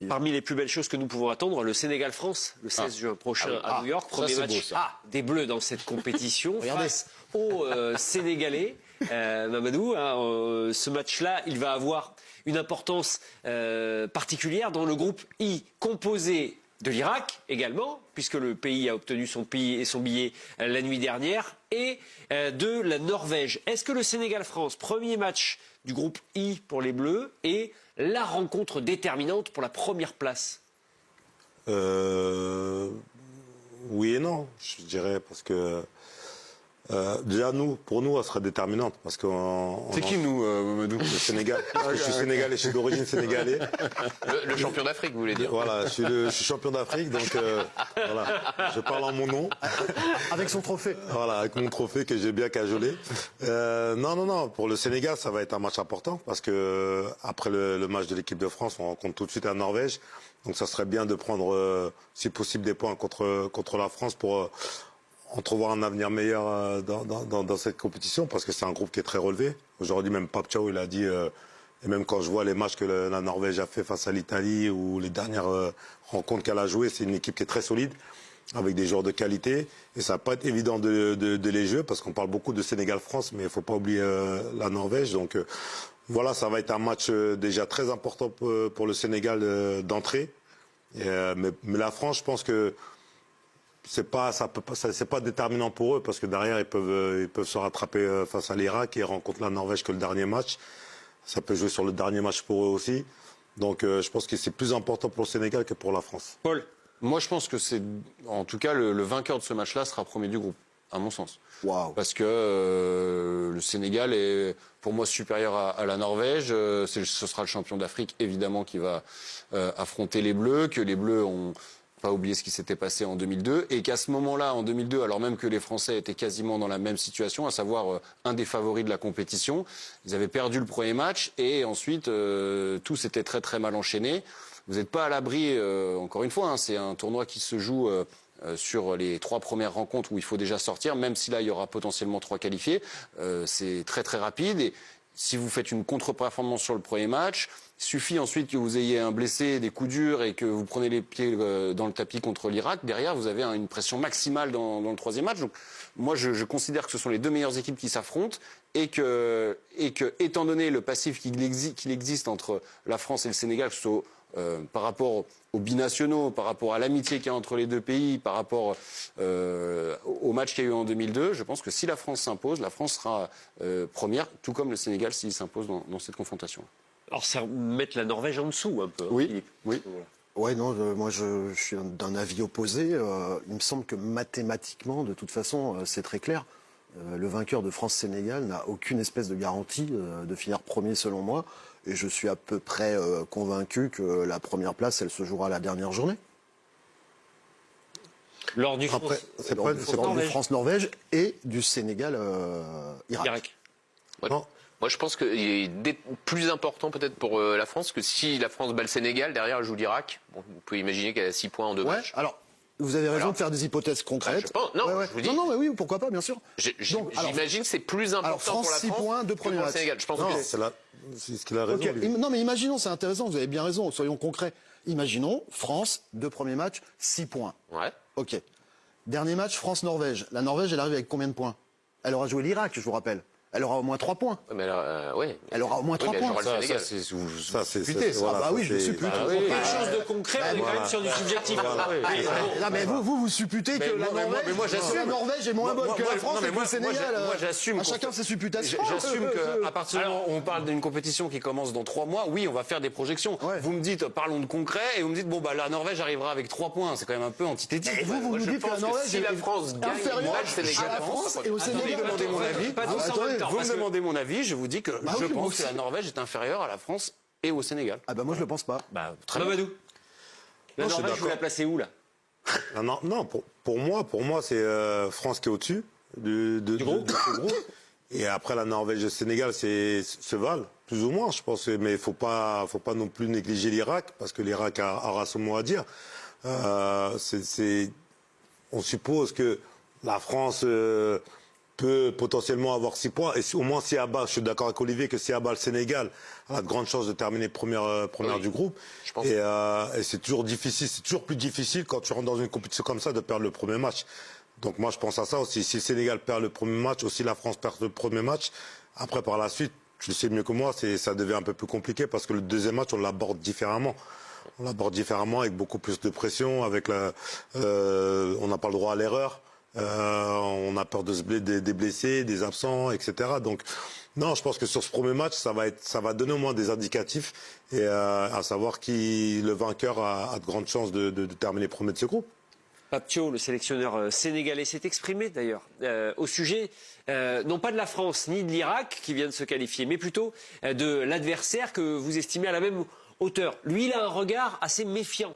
Parmi les plus belles choses que nous pouvons attendre, le Sénégal-France, le 16 juin prochain à New York. Premier match des Bleus dans cette compétition face aux Sénégalais. Mamadou, ce match-là, il va avoir une importance particulière dans le groupe I, composé de l'Irak également, puisque le pays a obtenu son billet la nuit dernière, et de la Norvège. Est-ce que le Sénégal-France, premier match du groupe I pour les Bleus, est la rencontre déterminante pour la première place? Oui et non, je dirais, parce que déjà pour nous, elle sera déterminante, parce que c'est qui nous, Mamadou? Le Sénégal. Parce que je suis sénégalais, je suis d'origine sénégalais. Le champion d'Afrique, vous voulez dire? Voilà, je suis champion d'Afrique, donc voilà, je parle en mon nom. Avec son trophée. Voilà, avec mon trophée que j'ai bien cajolé. Non, pour le Sénégal, ça va être un match important, parce que après le match de l'équipe de France, on rencontre tout de suite la Norvège. Donc ça serait bien de prendre, si possible, des points contre la France pour entrevoir un avenir meilleur dans cette compétition, parce que c'est un groupe qui est très relevé. Aujourd'hui, même Pape Thiaw, il a dit, et même quand je vois les matchs que la Norvège a fait face à l'Italie, ou les dernières rencontres qu'elle a jouées, c'est une équipe qui est très solide, avec des joueurs de qualité. Et ça va pas être évident de les jouer, parce qu'on parle beaucoup de Sénégal-France, mais il faut pas oublier la Norvège. Donc voilà, ça va être un match déjà très important pour le Sénégal d'entrée. Mais la France, je pense que c'est pas déterminant pour eux, parce que derrière ils peuvent se rattraper face à l'Irak, et rencontrent la Norvège que le dernier match. Ça peut jouer sur le dernier match pour eux aussi. Donc je pense que c'est plus important pour le Sénégal que pour la France. Paul? Moi, je pense que en tout cas, le vainqueur de ce match-là sera premier du groupe, à mon sens. Waouh. Parce que le Sénégal est, pour moi, supérieur à la Norvège. Ce sera le champion d'Afrique, évidemment, qui va affronter les Bleus, que les Bleus ont pas oublié ce qui s'était passé en 2002, et qu'à ce moment-là, en 2002, alors même que les Français étaient quasiment dans la même situation, à savoir un des favoris de la compétition, ils avaient perdu le premier match, et ensuite, tout s'était très très mal enchaîné. Vous n'êtes pas à l'abri, encore une fois, c'est un tournoi qui se joue sur les 3 premières rencontres où il faut déjà sortir, même si là, il y aura potentiellement 3 qualifiés. C'est très très rapide, et si vous faites une contre-performance sur le premier match, il suffit ensuite que vous ayez un blessé, des coups durs, et que vous prenez les pieds dans le tapis contre l'Irak. Derrière, vous avez une pression maximale dans le troisième match. Donc, moi, je considère que ce sont les 2 meilleures équipes qui s'affrontent, et que, étant donné le passif qu'il existe entre la France et le Sénégal, que ce soit par rapport aux binationaux, par rapport à l'amitié qu'il y a entre les 2 pays, par rapport au match qu'il y a eu en 2002, je pense que si la France s'impose, la France sera première, tout comme le Sénégal s'il s'impose dans cette confrontation. Alors, c'est mettre la Norvège en dessous, un peu. Oui, Philippe. oui. Ouais, non, moi je suis d'un avis opposé. Il me semble que mathématiquement, de toute façon, c'est très clair. Le vainqueur de France-Sénégal n'a aucune espèce de garantie de finir premier, selon moi. Et je suis à peu près convaincu que la première place, elle se jouera à la dernière journée. Lors du France-Norvège et du Sénégal-Irak. Ouais. Moi, je pense qu'il est plus important peut-être pour la France que si la France bat le Sénégal, derrière elle joue l'Irak. Bon, vous pouvez imaginer qu'elle a 6 points en 2 matchs. Alors, vous avez raison de faire des hypothèses concrètes. Je pense, non, je vous dis. Non, mais oui, pourquoi pas, bien sûr. J'imagine que c'est plus important France, pour la 6 France points, 2 que premiers pour le matchs. Sénégal. Je pense que C'est ce qu'il a raison. Okay. Non, mais imaginons, c'est intéressant, vous avez bien raison, soyons concrets. Imaginons, France, 2 premiers matchs, 6 points. Ouais. Ok. Dernier match, France-Norvège. La Norvège, elle arrive avec combien de points? Elle aura joué l'Irak, je vous rappelle. Elle aura au moins 3 points. Mais alors, ouais. Elle aura au moins 3 points. Ça, c'est bah oui, je suppute. Quelque chose de concret, on est quand même sur du subjectif. Non, mais vous supputez que la Norvège est moins bonne que la France et que le Sénégal. Moi, j'assume. À chacun ses supputations. J'assume qu'à partir du moment où on parle d'une compétition qui commence dans 3 mois, oui, on va faire des projections. Ouais. Vous me dites, parlons de concret, et vous me dites, bon, bah, la Norvège arrivera avec 3 points. C'est quand même un peu antithétique. Et vous nous dites que la Norvège si la France gagne inférieure le Sénégal, à la France et au Sénégal. Vous me demandez mon avis. Pas tous en même temps. Vous me demandez mon avis, je vous dis que je oui, moi pense que aussi. la Norvège est inférieure à la France et au Sénégal. Ah bah moi je le pense pas. Bah, très bien. Mamadou, la Non, je suis Norvège, vous la d'accord. placez où, là? Non, pour moi, c'est France qui est au-dessus de ce groupe. Et après, la Norvège et le Sénégal, se valent, plus ou moins, je pense. Mais il faut pas non plus négliger l'Irak, parce que l'Irak aura son mot à dire. On suppose que la France peut potentiellement avoir 6 points. Et au moins, si Abba, je suis d'accord avec Olivier, que si Abba, le Sénégal, a de grandes chances de terminer première du groupe. Je pense. Et c'est toujours difficile, c'est toujours plus difficile quand tu rentres dans une compétition comme ça de perdre le premier match. Donc moi, je pense à ça aussi. Si le Sénégal perd le premier match, aussi la France perd le premier match. Après, par la suite, tu le sais mieux que moi, ça devient un peu plus compliqué parce que le deuxième match, on l'aborde différemment. On l'aborde différemment avec beaucoup plus de pression, avec on n'a pas le droit à l'erreur. On a peur des blessés, des absents, etc. Donc, non, je pense que sur ce premier match, ça va donner au moins des indicatifs et à savoir qui le vainqueur a de grandes chances de terminer premier de ce groupe. Pape Thiaw, le sélectionneur sénégalais, s'est exprimé d'ailleurs au sujet non pas de la France ni de l'Irak qui vient de se qualifier, mais plutôt de l'adversaire que vous estimez à la même hauteur. Lui, il a un regard assez méfiant.